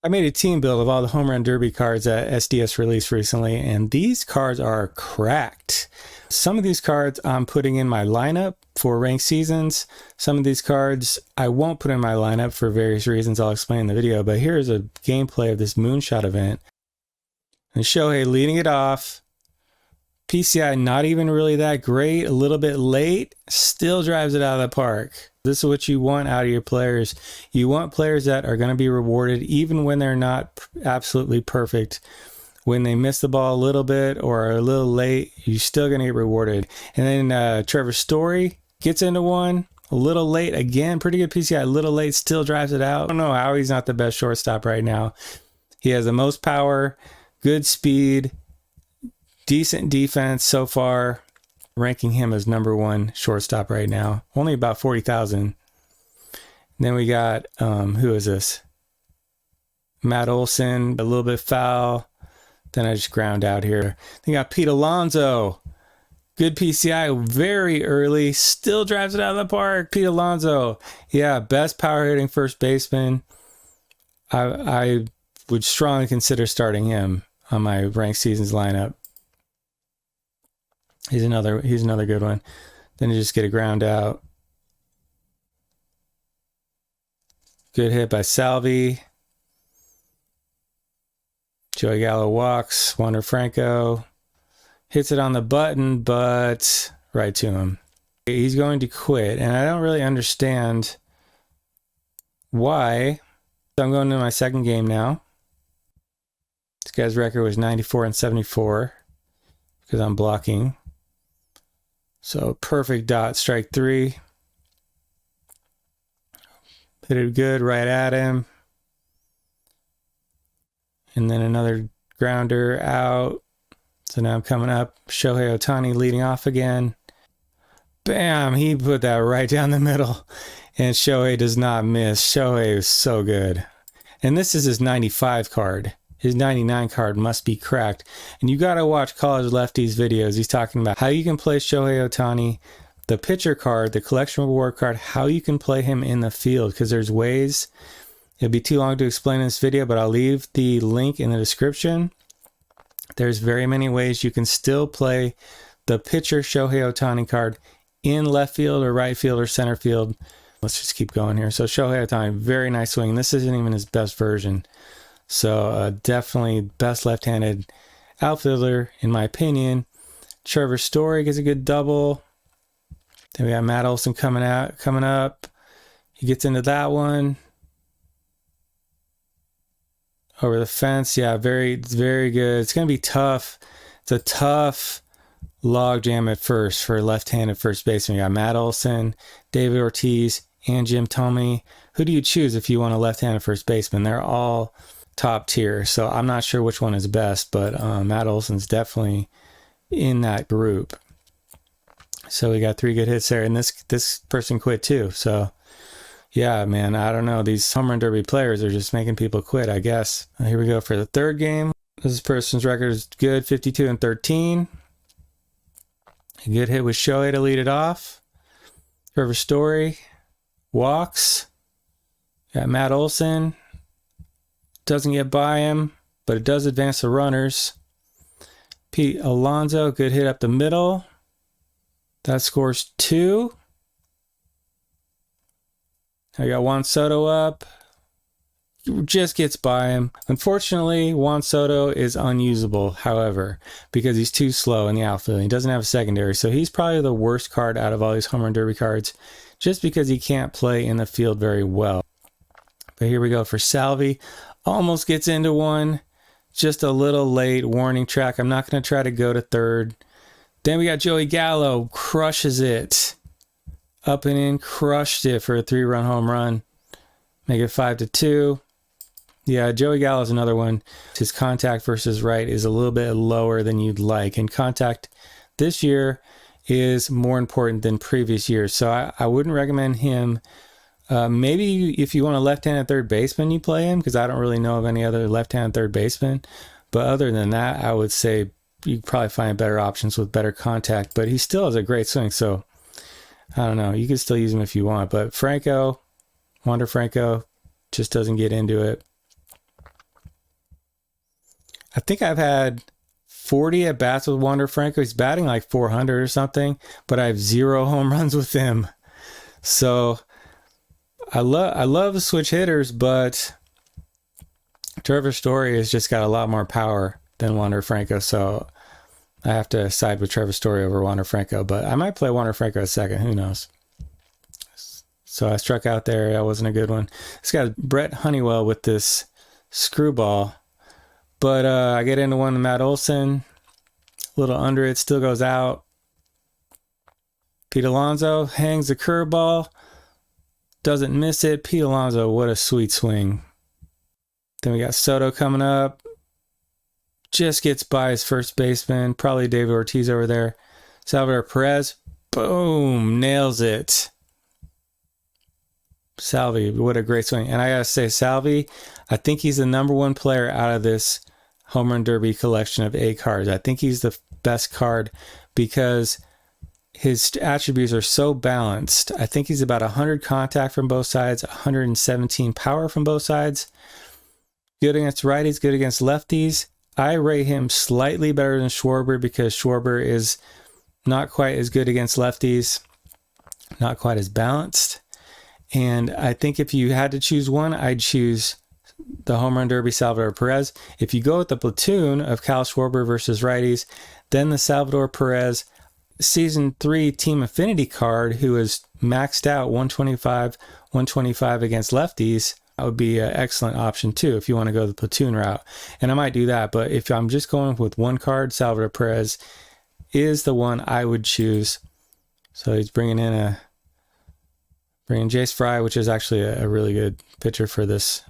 I made a team build of all the Home Run Derby cards that SDS released recently, and these cards are cracked. Some of these cards I'm putting in my lineup for ranked seasons. Some of these cards I won't put in my lineup for various reasons I'll explain in the video, but here's a gameplay of this Moonshot event. And Shohei leading it off. PCI not even really that great, a little bit late, still drives it out of the park. This is what you want out of your players. You want players that are going to be rewarded even when they're not absolutely perfect. When they miss the ball a little bit or are a little late, you're still going to get rewarded. And then Trevor Story gets into one, a little late again, pretty good PCI, a little late, still drives it out. I don't know how he's not the best shortstop right now. He has the most power, good speed, decent defense so far, ranking him as #1 shortstop right now. Only about 40,000. Then we got, who is this? Matt Olson, a little bit foul. Then I just ground out here. Then got Pete Alonso. Good PCI very early. Still drives it out of the park. Pete Alonso. Yeah, best power hitting first baseman. I would strongly consider starting him on my ranked seasons lineup. He's another good one. Then you just get a ground out. Good hit by Salvi. Joey Gallo walks. Wander Franco hits it on the button, but right to him. He's going to quit, and I don't really understand why. So I'm going to my second game now. This guy's record was 94-74 because I'm blocking. So perfect dot, strike 3. Hit it good right at him. And then another grounder out. So now I'm coming up. Shohei Ohtani leading off again. Bam! He put that right down the middle. And Shohei does not miss. Shohei is so good. And this is his 95 card. His 99 card must be cracked. And you got to watch College Lefty's videos. He's talking about how you can play Shohei Ohtani, the pitcher card, the collection reward card, how you can play him in the field. Because there's ways. It'd be too long to explain in this video, but I'll leave the link in the description. There's very many ways you can still play the pitcher Shohei Ohtani card in left field or right field or center field. Let's just keep going here. So Shohei Ohtani, very nice swing. This isn't even his best version. So definitely best left-handed outfielder, in my opinion. Trevor Story gets a good double. Then we got Matt Olson coming up. He gets into that one. Over the fence. Yeah, very good. It's going to be tough. It's a tough log jam at first for left-handed first baseman. You got Matt Olson, David Ortiz, and Jim Thome. Who do you choose if you want a left-handed first baseman? They're all top tier, so I'm not sure which one is best, but Matt Olson's definitely in that group. So we got 3 good hits there, and this person quit too. So yeah, man, I don't know. These home run derby players are just making people quit, I guess. Here we go for the third game. This person's record is good, 52-13. A good hit with Shohei to lead it off. Trevor Story walks. Got Matt Olson. Doesn't get by him, but it does advance the runners. Pete Alonso, good hit up the middle. That scores 2. I got Juan Soto up. Just gets by him. Unfortunately, Juan Soto is unusable, however, because he's too slow in the outfield. He doesn't have a secondary, so he's probably the worst card out of all these home run derby cards, just because he can't play in the field very well. But here we go for Salvi. Almost gets into one. Just a little late. Warning track. I'm not going to try to go to third. Then we got Joey Gallo. Crushes it. Up and in. Crushed it for a 3-run home run. Make it 5-2. Yeah, Joey Gallo is another one. His contact versus right is a little bit lower than you'd like. And contact this year is more important than previous years. So I wouldn't recommend him. Maybe if you want a left-handed third baseman, you play him, because I don't really know of any other left-handed third baseman. But other than that, I would say you probably find better options with better contact. But he still has a great swing, so I don't know. You can still use him if you want. But Wander Franco, just doesn't get into it. I think I've had 40 at bats with Wander Franco. He's batting like 400 or something, but I have 0 home runs with him. So I love switch hitters, but Trevor Story has just got a lot more power than Wander Franco. So I have to side with Trevor Story over Wander Franco, but I might play Wander Franco a second. Who knows? So I struck out there. That wasn't a good one. This guy's Brett Honeywell with this screwball. But I get into one to Matt Olson. A little under it. Still goes out. Pete Alonso hangs the curveball. Doesn't miss it. Pete Alonso, what a sweet swing. Then we got Soto coming up. Just gets by his first baseman. Probably David Ortiz over there. Salvador Perez. Boom. Nails it. Salvi, what a great swing. And I got to say, Salvi, I think he's the number 1 player out of this Home Run Derby collection of 8 cards. I think he's the best card because his attributes are so balanced. I think he's about 100 contact from both sides, 117 power from both sides. Good against righties, good against lefties. I rate him slightly better than Schwarber because Schwarber is not quite as good against lefties, not quite as balanced. And I think if you had to choose one, I'd choose the Home Run Derby Salvador Perez. If you go with the platoon of Kyle Schwarber versus righties, then the Salvador Perez Season 3 Team Affinity card, who is maxed out 125 against lefties, that would be an excellent option too if you want to go the platoon route. And I might do that, but if I'm just going with one card, Salvador Perez is the one I would choose. So he's bringing Jace Fry, which is actually a really good pitcher for this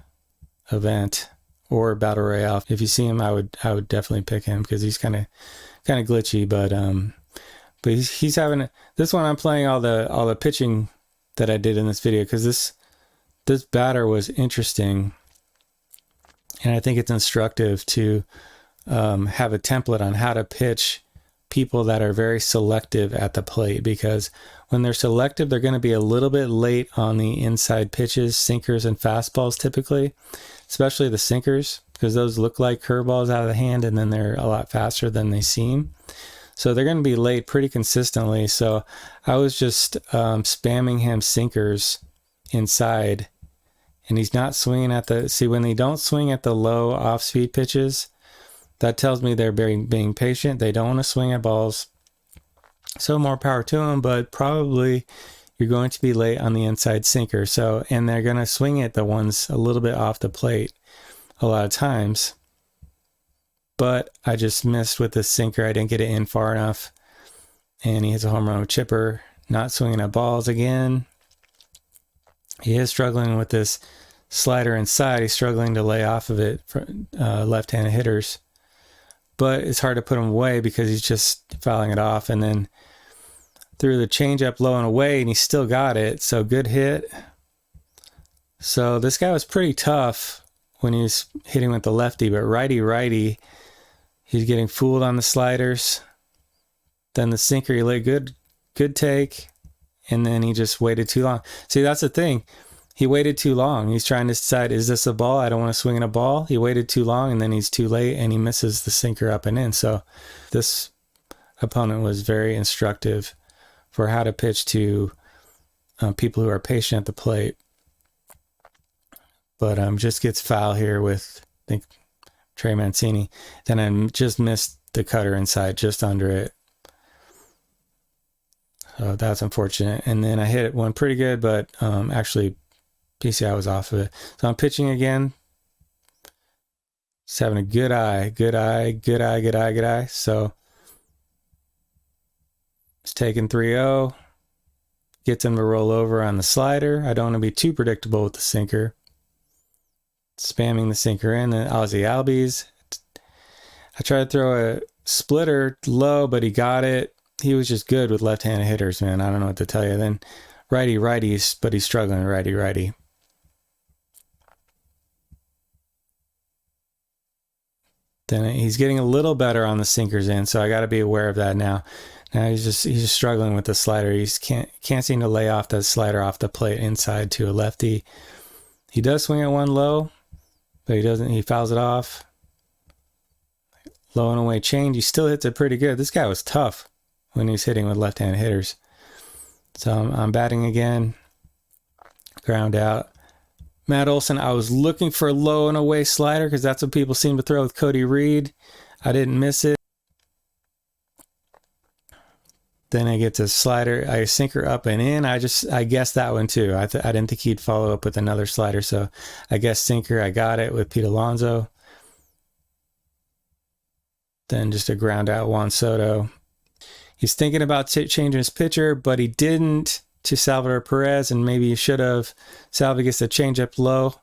event or Battle Royale. If you see him, I would definitely pick him because he's kind of glitchy, but he's having this one. I'm playing all the pitching that I did in this video because this batter was interesting, and I think it's instructive to have a template on how to pitch people that are very selective at the plate, because when they're selective, they're going to be a little bit late on the inside pitches, sinkers and fastballs typically, especially the sinkers, because those look like curveballs out of the hand and then they're a lot faster than they seem. So they're going to be late pretty consistently. So I was just spamming him sinkers inside, and he's not swinging at when they don't swing at the low off-speed pitches, that tells me they're being patient. They don't want to swing at balls. So more power to them, but probably you're going to be late on the inside sinker. So, and they're going to swing at the ones a little bit off the plate a lot of times. But I just missed with the sinker. I didn't get it in far enough. And he hits a home run with chipper. Not swinging at balls again. He is struggling with this slider inside. He's struggling to lay off of it for left-handed hitters. But it's hard to put him away because he's just fouling it off. And then threw the changeup low and away, and he still got it. So good hit. So this guy was pretty tough when he was hitting with the lefty, but righty, he's getting fooled on the sliders. Then the sinker, he laid good take, and then he just waited too long. See, that's the thing. He waited too long. He's trying to decide, is this a ball? I don't want to swing in a ball. He waited too long, and then he's too late, and he misses the sinker up and in. So this opponent was very instructive for how to pitch to people who are patient at the plate. But just gets foul here with, I think, Trey Mancini. Then I just missed the cutter inside, just under it. So that's unfortunate. And then I hit one pretty good, but actually PCI was off of it. So I'm pitching again. Just having a good eye. So it's taking 3-0. Gets him to roll over on the slider. I don't want to be too predictable with the sinker. Spamming the sinker in. Then Ozzy Albies. I tried to throw a splitter low, but he got it. He was just good with left-handed hitters, man. I don't know what to tell you. Then righty, but he's struggling righty. Then he's getting a little better on the sinkers in, so I got to be aware of that now. Now he's just struggling with the slider. He can't seem to lay off that slider off the plate inside to a lefty. He does swing at one low, but he doesn't. He fouls it off. low and away change. He still hits it pretty good. This guy was tough when he was hitting with left-handed hitters. So I'm batting again. Ground out. Matt Olson, I was looking for a low and away slider because that's what people seem to throw with Cody Reed. I didn't miss it. Then I get to slider, I sinker up and in. I guessed that one too. I didn't think he'd follow up with another slider, so I guess sinker. I got it with Pete Alonso. Then just a ground out Juan Soto. He's thinking about changing his pitcher, but he didn't to Salvador Perez, and maybe he should have. Salva gets the changeup low.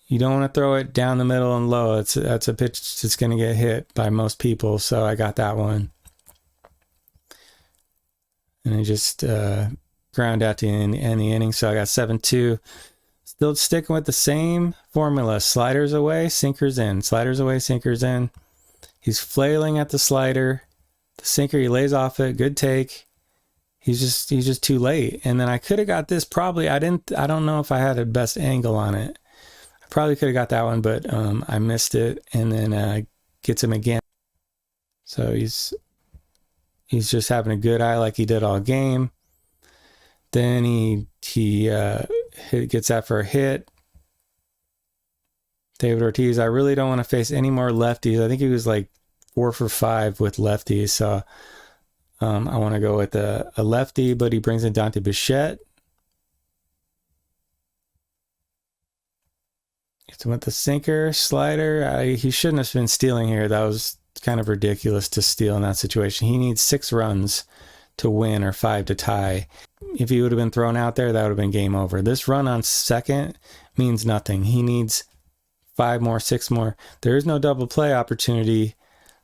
You don't want to throw it down the middle and low. That's a pitch that's going to get hit by most people, so I got that one. And I just ground out to end the inning. So I got 7-2. Still sticking with the same formula. Sliders away, sinkers in. Sliders away, sinkers in. He's flailing at the slider. The sinker, he lays off it. Good take. He's just too late. And then I could have got this probably. I don't know if I had the best angle on it. I probably could have got that one, but I missed it. And then gets him again. So he's just having a good eye like he did all game. Then he gets that for a hit. David Ortiz, I really don't want to face any more lefties. I think he was like 4 for 5 with lefties. So I want to go with a lefty, but he brings in Dante Bichette. Gets him with the sinker, slider. He shouldn't have been stealing here. That was kind of ridiculous to steal in that situation. He needs 6 runs to win or 5 to tie. If he would have been thrown out there, that would have been game over. This run on second means nothing. He needs 5 more, 6 more. There is no double play opportunity,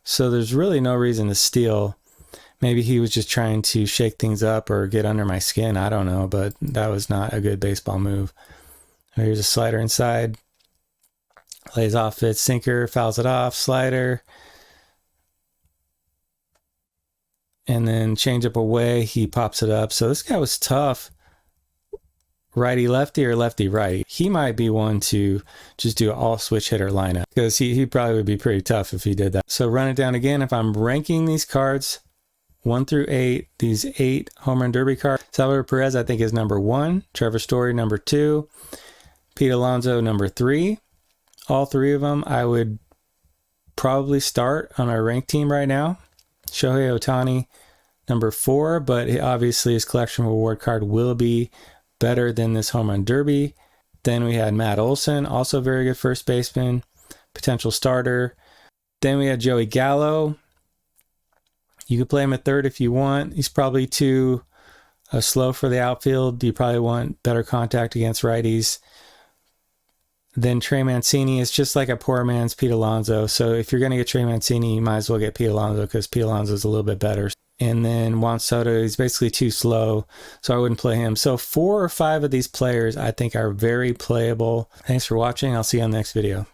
so there's really no reason to steal. Maybe he was just trying to shake things up or get under my skin. I don't know, but that was not a good baseball move. Here's a slider inside. Lays off it, sinker, fouls it off, slider. And then change up away, he pops it up. So this guy was tough. Righty lefty or lefty right. He might be one to just do an all switch hitter lineup because he probably would be pretty tough if he did that. So run it down again. If I'm ranking these cards 1 through 8, these 8 home run derby cards, Salvador Perez I think is number 1, Trevor Story number 2, Pete Alonso number 3. All 3 of them I would probably start on our ranked team right now. Shohei Ohtani number 4, but obviously his collection reward card will be better than this home run derby. Then we had Matt Olson, also very good first baseman, potential starter. Then we had Joey Gallo. You could play him at third if you want. He's probably too slow for the outfield. You probably want better contact against righties. Then Trey Mancini is just like a poor man's Pete Alonso. So if you're going to get Trey Mancini, you might as well get Pete Alonso because Pete Alonso is a little bit better. And then Juan Soto is basically too slow, so I wouldn't play him. So 4 or 5 of these players I think are very playable. Thanks for watching. I'll see you on the next video.